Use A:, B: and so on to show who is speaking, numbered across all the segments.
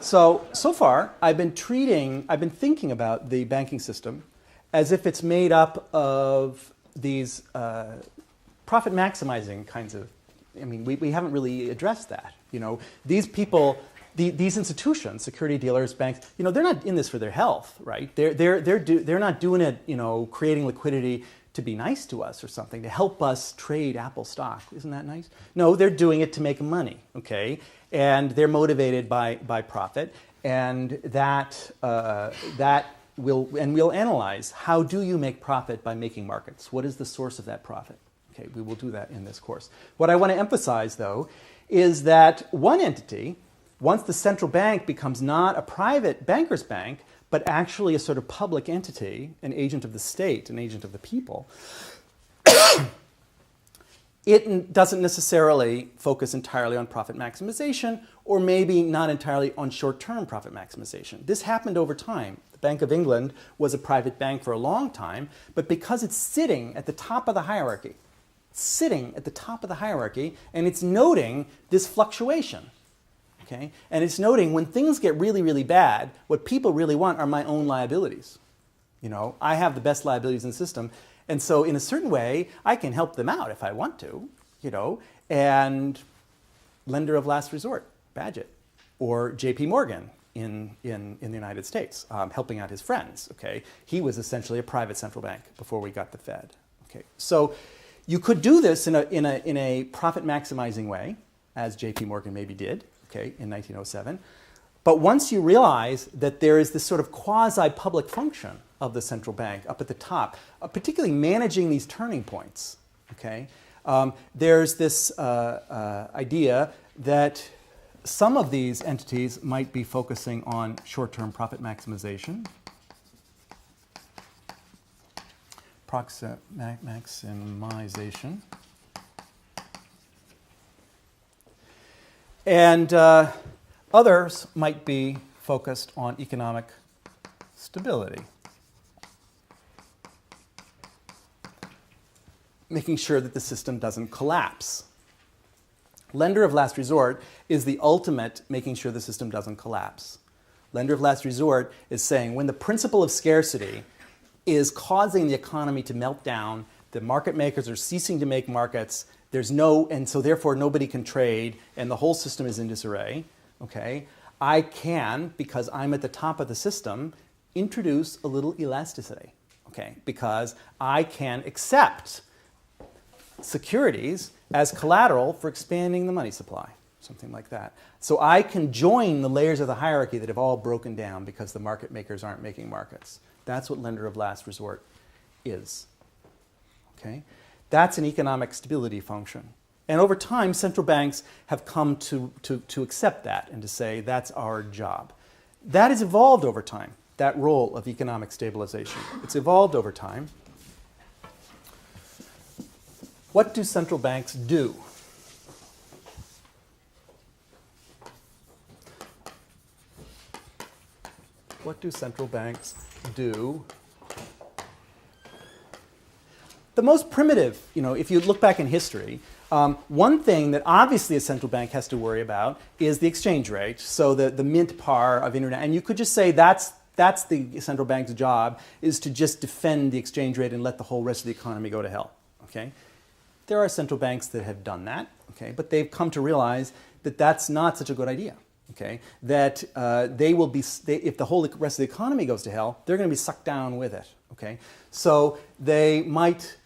A: So far, I've been thinking about the banking system as if it's made up of these profit maximizing kinds of, we haven't really addressed that. These people, these institutions, security dealers, banks, they're not in this for their health, right? They're not doing it, creating liquidity to be nice to us or something, to help us trade Apple stock. Isn't that nice? No, they're doing it to make money, okay? And they're motivated by profit, and we'll analyze, how do you make profit by making markets? What is the source of that profit? Okay, we will do that in this course. What I want to emphasize, though, is that one entity, once the central bank becomes not a private banker's bank, but actually a sort of public entity, an agent of the state, an agent of the people, it doesn't necessarily focus entirely on profit maximization, or maybe not entirely on short-term profit maximization. This happened over time. The Bank of England was a private bank for a long time, but because it's sitting at the top of the hierarchy, and it's noting this fluctuation. Okay? And it's noting when things get really, really bad, what people really want are my own liabilities. I have the best liabilities in the system, and so in a certain way, I can help them out if I want to, and lender of last resort, Badgett, or J.P. Morgan in the United States, helping out his friends. Okay? He was essentially a private central bank before we got the Fed. Okay? So you could do this in a profit maximizing way, as J.P. Morgan maybe did. Okay, in 1907. But once you realize that there is this sort of quasi-public function of the central bank up at the top, particularly managing these turning points, okay, there's this idea that some of these entities might be focusing on short-term profit maximization, maximization. And others might be focused on economic stability, making sure that the system doesn't collapse. Lender of last resort is the ultimate making sure the system doesn't collapse. Lender of last resort is saying when the principle of scarcity is causing the economy to melt down, the market makers are ceasing to make markets, and so therefore nobody can trade, and the whole system is in disarray, okay? I can, because I'm at the top of the system, introduce a little elasticity, okay? Because I can accept securities as collateral for expanding the money supply, something like that. So I can join the layers of the hierarchy that have all broken down because the market makers aren't making markets. That's what lender of last resort is, okay? That's an economic stability function. And over time, central banks have come to accept that and to say that's our job. That has evolved over time, that role of economic stabilization. It's evolved over time. What do central banks do? What do central banks do? The most primitive, if you look back in history, one thing that obviously a central bank has to worry about is the exchange rate, so the mint par of internet. And you could just say that's the central bank's job, is to just defend the exchange rate and let the whole rest of the economy go to hell. Okay? There are central banks that have done that, okay? But they've come to realize that that's not such a good idea. Okay? That if the whole rest of the economy goes to hell, they're going to be sucked down with it. Okay? So they might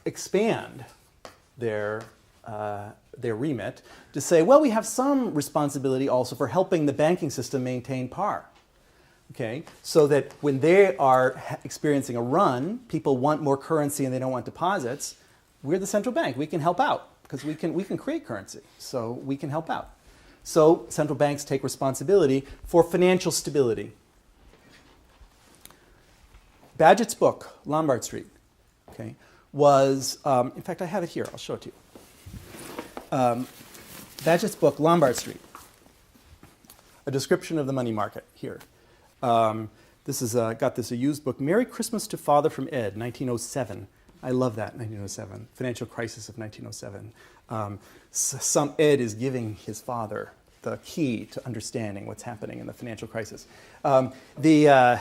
A: expand their remit to say, well, we have some responsibility also for helping the banking system maintain par. Okay? So that when they are experiencing a run, people want more currency and they don't want deposits, we're the central bank. We can help out because we can create currency. So we can help out. So central banks take responsibility for financial stability. Badgett's book, Lombard Street, okay, was, in fact, I have it here. I'll show it to you. Badgett's book, Lombard Street, a description of the money market here. The This is got this a used book, Merry Christmas to Father from Ed, 1907. I love that, 1907, financial crisis of 1907. Some Ed is giving his father the key to understanding what's happening in the financial crisis. Lombard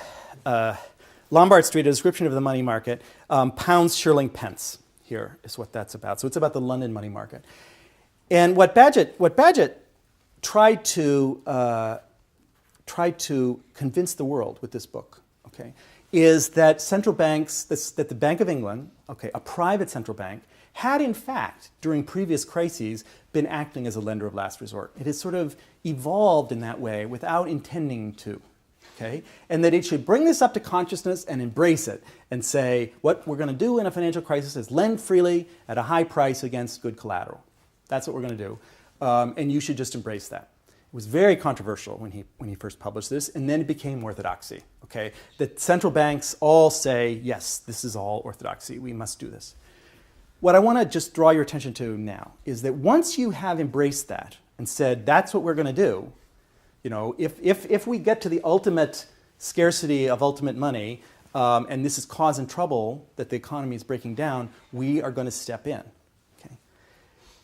A: Street, a description of the money market, pounds, shilling, pence. Here is what that's about. So it's about the London money market. And what Bagehot tried to convince the world with this book, okay, is that central banks, that the Bank of England, okay, a private central bank, had in fact, during previous crises, been acting as a lender of last resort. It has sort of evolved in that way without intending to. Okay? And that it should bring this up to consciousness and embrace it and say, what we're going to do in a financial crisis is lend freely at a high price against good collateral. That's what we're going to do. And you should just embrace that. It was very controversial when he first published this, and then it became orthodoxy. Okay? The central banks all say, yes, this is all orthodoxy. We must do this. What I want to just draw your attention to now is that once you have embraced that and said, that's what we're going to do, you know, if we get to the ultimate scarcity of ultimate money, and this is causing trouble that the economy is breaking down, we are going to step in. Okay?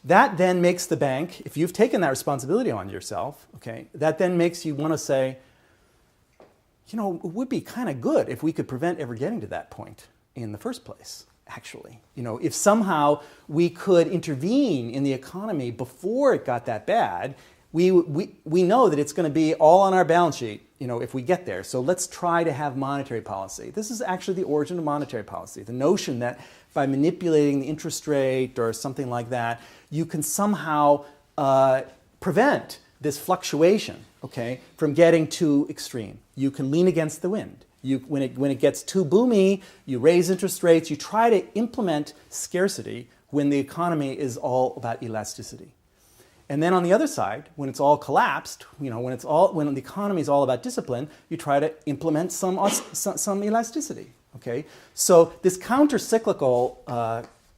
A: That then makes the bank, if you've taken that responsibility on yourself, okay, that then makes you want to say, you know, it would be kind of good if we could prevent ever getting to that point in the first place, actually. You know, if somehow we could intervene in the economy before it got that bad, we know that it's going to be all on our balance sheet, you know, if we get there. So let's try to have monetary policy. This is actually the origin of monetary policy. The notion that by manipulating the interest rate or something like that, you can somehow prevent this fluctuation, okay, from getting too extreme. You can lean against the wind. When it gets too boomy, you raise interest rates. You try to implement scarcity when the economy is all about elasticity. And then on the other side, when it's all collapsed, you know, when the economy is all about discipline, you try to implement some elasticity. Okay, so this counter-cyclical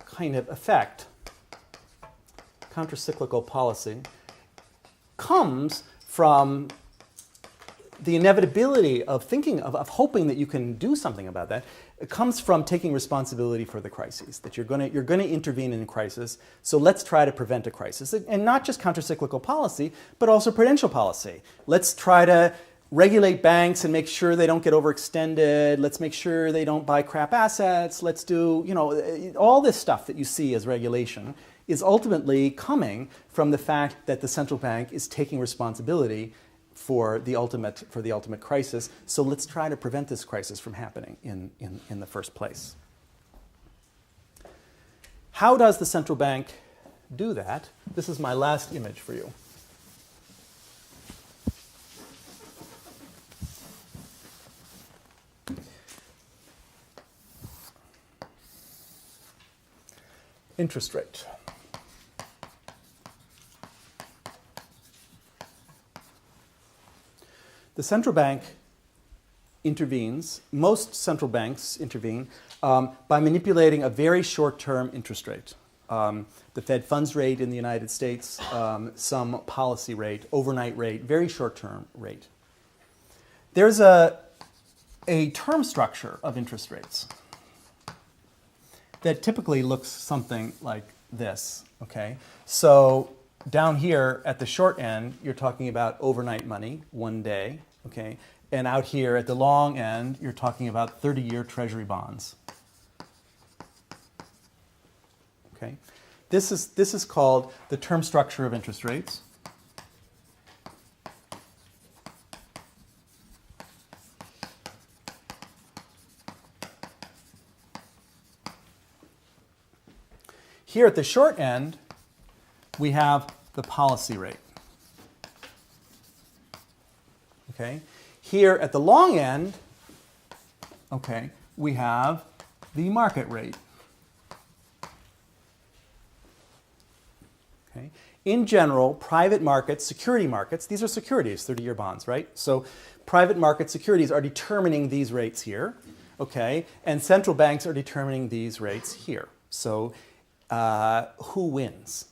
A: kind of effect, counter-cyclical policy, comes from the inevitability of thinking of hoping that you can do something about that. It comes from taking responsibility for the crises, that you're going to intervene in a crisis, so let's try to prevent a crisis. And not just countercyclical policy, but also prudential policy. Let's try to regulate banks and make sure they don't get overextended. Let's make sure they don't buy crap assets. Let's do, you know, all this stuff that you see as regulation is ultimately coming from the fact that the central bank is taking responsibility for the ultimate crisis. So let's try to prevent this crisis from happening in the first place. How does the central bank do that? This is my last image for you. Interest rate. The central bank intervenes, most central banks intervene by manipulating a very short-term interest rate. The Fed funds rate in the United States, some policy rate, overnight rate, very short-term rate. There's a term structure of interest rates that typically looks something like this, okay? So down here at the short end, you're talking about overnight money, 1 day, okay? And out here at the long end, you're talking about 30-year Treasury bonds. Okay? This is called the term structure of interest rates. Here at the short end, we have the policy rate. Okay? Here at the long end, okay, we have the market rate. Okay? In general, private markets, security markets, these are securities, 30-year bonds, right? So private market securities are determining these rates here, okay? And central banks are determining these rates here. So who wins?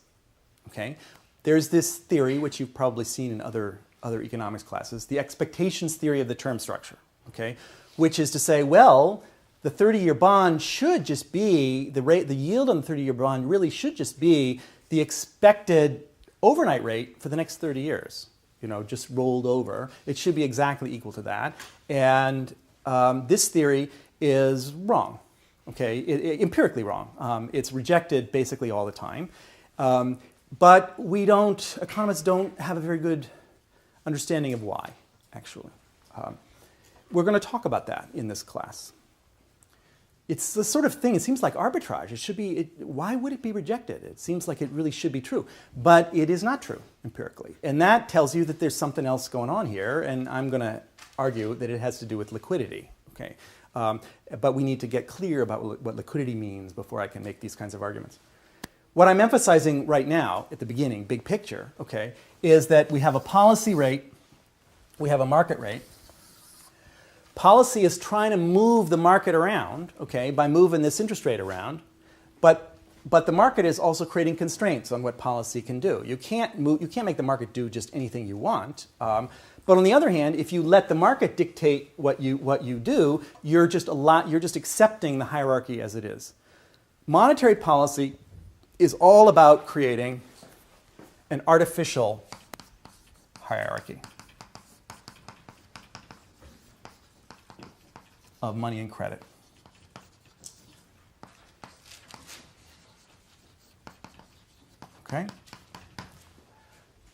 A: Okay? There's this theory, which you've probably seen in other economics classes, the expectations theory of the term structure. Okay? which is to say, well, the 30-year bond should just be, the yield on the 30-year bond really should just be the expected overnight rate for the next 30 years, just rolled over. It should be exactly equal to that. And this theory is wrong, okay? Empirically wrong. It's rejected basically all the time. But economists don't have a very good understanding of why, actually. We're going to talk about that in this class. It's the sort of thing, it seems like arbitrage. It should be, why would it be rejected? It seems like it really should be true. But it is not true empirically. And that tells you that there's something else going on here. And I'm going to argue that it has to do with liquidity. Okay? But we need to get clear about what liquidity means before I can make these kinds of arguments. What I'm emphasizing right now at the beginning, big picture, okay, is that we have a policy rate, we have a market rate. Policy is trying to move the market around, okay, by moving this interest rate around, but the market is also creating constraints on what policy can do. You can't make the market do just anything you want. But on the other hand, if you let the market dictate what you do, you're just accepting the hierarchy as it is. Monetary policy is all about creating an artificial hierarchy of money and credit. Okay?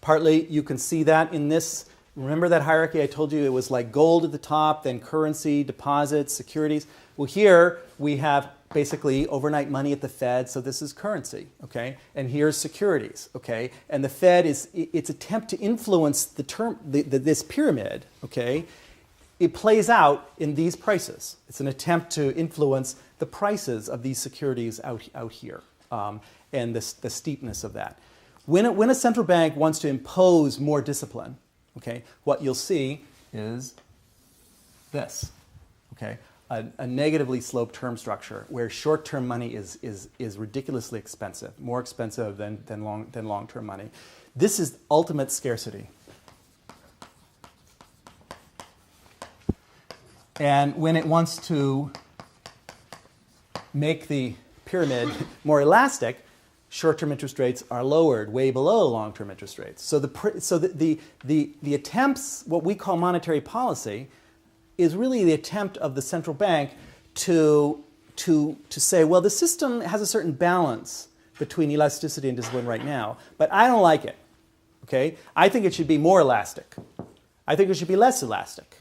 A: Partly you can see that in this. Remember that hierarchy I told you? It was like gold at the top, then currency, deposits, securities. Well, here we have basically overnight money at the Fed, so this is currency, okay? And here's securities, okay? And the Fed its attempt to influence this pyramid, okay? It plays out in these prices. It's an attempt to influence the prices of these securities out here, and the steepness of that. When a central bank wants to impose more discipline, okay, what you'll see is this, okay? A negatively sloped term structure where short-term money is ridiculously expensive, more expensive than long-term money. This is ultimate scarcity. And when it wants to make the pyramid more elastic, short-term interest rates are lowered way below long-term interest rates. So the attempts, what we call monetary policy, is really the attempt of the central bank to say, well, the system has a certain balance between elasticity and discipline right now, but I don't like it. Okay? I think it should be more elastic. I think it should be less elastic.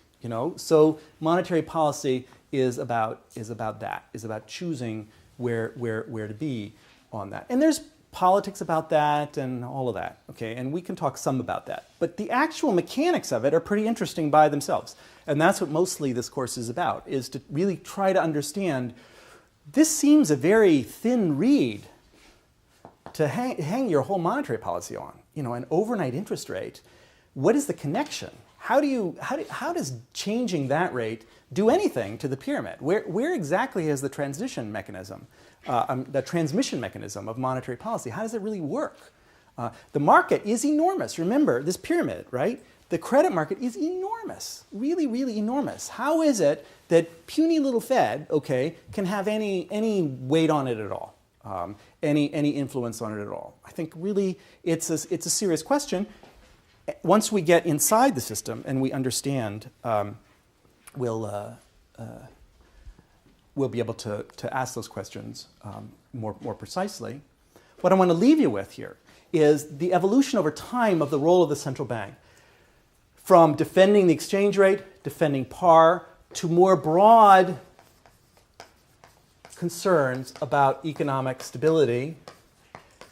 A: So monetary policy is about that, is about choosing where to be on that. And there's politics about that and all of that, okay? And we can talk some about that. But the actual mechanics of it are pretty interesting by themselves. And that's what mostly this course is about, is to really try to understand, this seems a very thin reed to hang your whole monetary policy on. An overnight interest rate, what is the connection? How does changing that rate do anything to the pyramid? Where exactly is the transmission mechanism of monetary policy? How does it really work? The market is enormous. Remember, this pyramid, right? The credit market is enormous, really, really enormous. How is it that puny little Fed, okay, can have any weight on it at all, any influence on it at all? I think really it's a serious question. Once we get inside the system and we understand, we'll be able to ask those questions more precisely. What I want to leave you with here is the evolution over time of the role of the central bank, from defending the exchange rate, defending par, to more broad concerns about economic stability.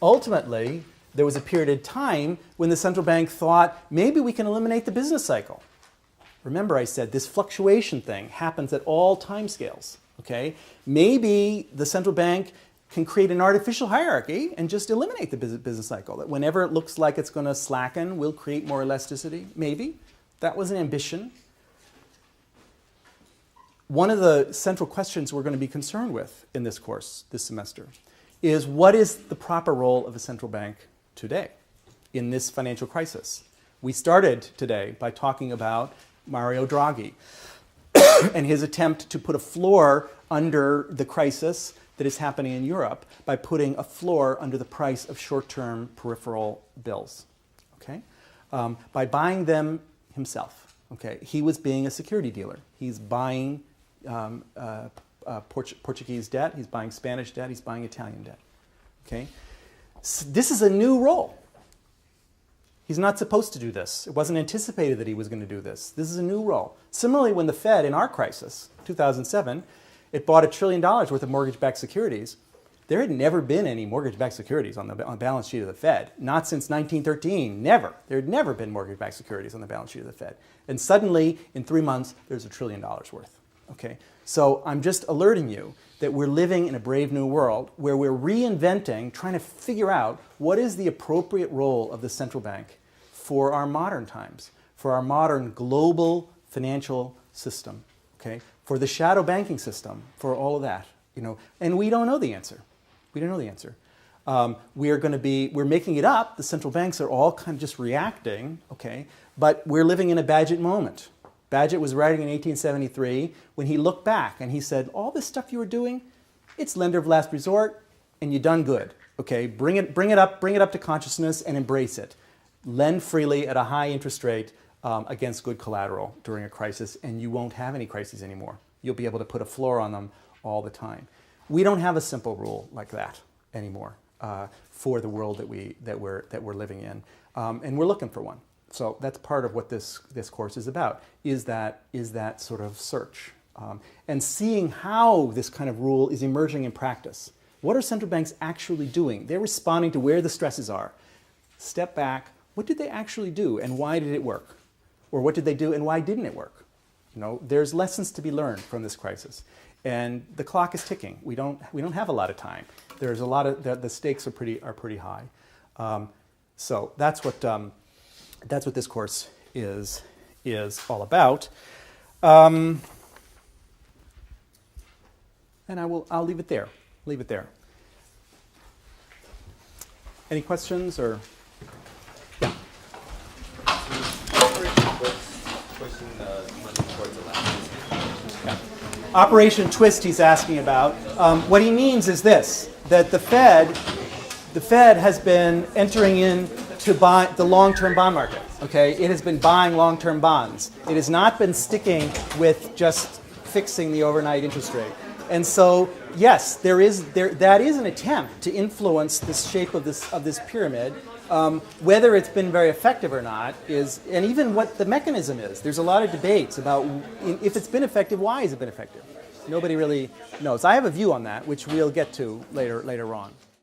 A: Ultimately, there was a period of time when the central bank thought, maybe we can eliminate the business cycle. Remember, I said this fluctuation thing happens at all time scales. Okay? Maybe the central bank can create an artificial hierarchy and just eliminate the business cycle. That whenever it looks like it's going to slacken, we'll create more elasticity. Maybe. That was an ambition. One of the central questions we're going to be concerned with in this course this semester is, what is the proper role of a central bank today in this financial crisis? We started today by talking about Mario Draghi. and his attempt to put a floor under the crisis that is happening in Europe by putting a floor under the price of short-term peripheral bills, okay? By buying them himself, okay? He was being a security dealer. He's buying Portuguese debt, he's buying Spanish debt, he's buying Italian debt, okay? So this is a new role. He's not supposed to do this. It wasn't anticipated that he was going to do this. This is a new role. Similarly, when the Fed, in our crisis, 2007, it bought $1 trillion worth of mortgage-backed securities, there had never been any mortgage-backed securities on the balance sheet of the Fed. Not since 1913, never. There had never been mortgage-backed securities on the balance sheet of the Fed. And suddenly, in 3 months, there's $1 trillion worth. Okay? So I'm just alerting you that we're living in a brave new world where we're reinventing, trying to figure out what is the appropriate role of the central bank for our modern times, for our modern global financial system, okay? For the shadow banking system, for all of that, you know, and we don't know the answer. We don't know the answer. We're making it up. The central banks are all kind of just reacting, okay? But we're living in a Bagehot moment. Bagehot was writing in 1873 when he looked back and he said, all this stuff you were doing, it's lender of last resort, and you done good, okay? Bring it up to consciousness and embrace it. Lend freely at a high interest rate against good collateral during a crisis, and you won't have any crises anymore. You'll be able to put a floor on them all the time. We don't have a simple rule like that anymore for the world that we're living in, and we're looking for one. So that's part of what this course is about, is that sort of search and seeing how this kind of rule is emerging in practice. What are central banks actually doing? They're responding to where the stresses are. Step back. What did they actually do, and why did it work? Or what did they do, and why didn't it work? You know, there's lessons to be learned from this crisis, and the clock is ticking. We don't have a lot of time. There's a lot of the stakes are pretty high. So that's what this course is all about. And I'll leave it there. Any questions or? Yeah. Operation Twist he's asking about. What he means is this, that the Fed has been entering into buy the long-term bond market. Okay, it has been buying long-term bonds. It has not been sticking with just fixing the overnight interest rate. And so, yes, that is an attempt to influence the shape of this pyramid. Whether it's been very effective or not and even what the mechanism is. There's a lot of debates about if it's been effective, why has it been effective? Nobody really knows. I have a view on that, which we'll get to later on.